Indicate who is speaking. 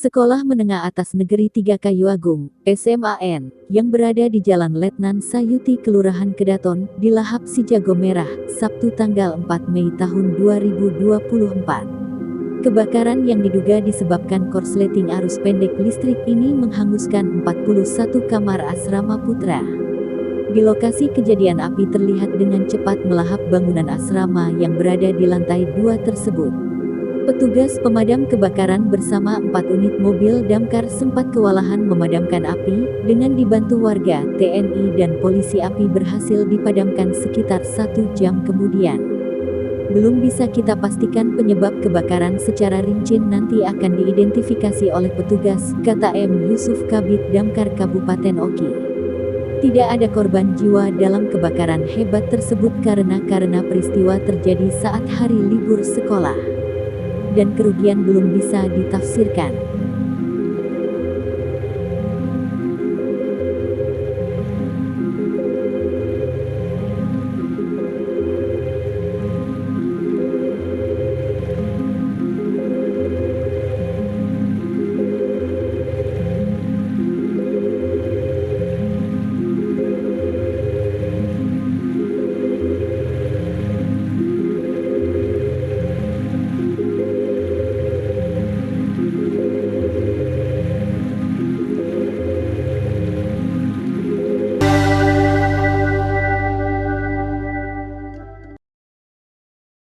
Speaker 1: Sekolah Menengah Atas Negeri 3 Kayuagung, SMAN, yang berada di Jalan Letnan Sayuti Kelurahan Kedaton, dilahap si jago merah, Sabtu tanggal 4 Mei tahun 2024. Kebakaran yang diduga disebabkan korsleting arus pendek listrik ini menghanguskan 41 kamar asrama putra. Di lokasi kejadian api terlihat dengan cepat melahap bangunan asrama yang berada di lantai 2 tersebut. Petugas pemadam kebakaran bersama 4 unit mobil damkar sempat kewalahan memadamkan api, dengan dibantu warga, TNI dan polisi api berhasil dipadamkan sekitar 1 jam kemudian. Belum bisa kita pastikan penyebab kebakaran secara rinci, nanti akan diidentifikasi oleh petugas, kata M. Yusuf Kabid Damkar Kabupaten Oki. Tidak ada korban jiwa dalam kebakaran hebat tersebut karena peristiwa terjadi saat hari libur sekolah. Dan kerugian belum bisa ditafsirkan.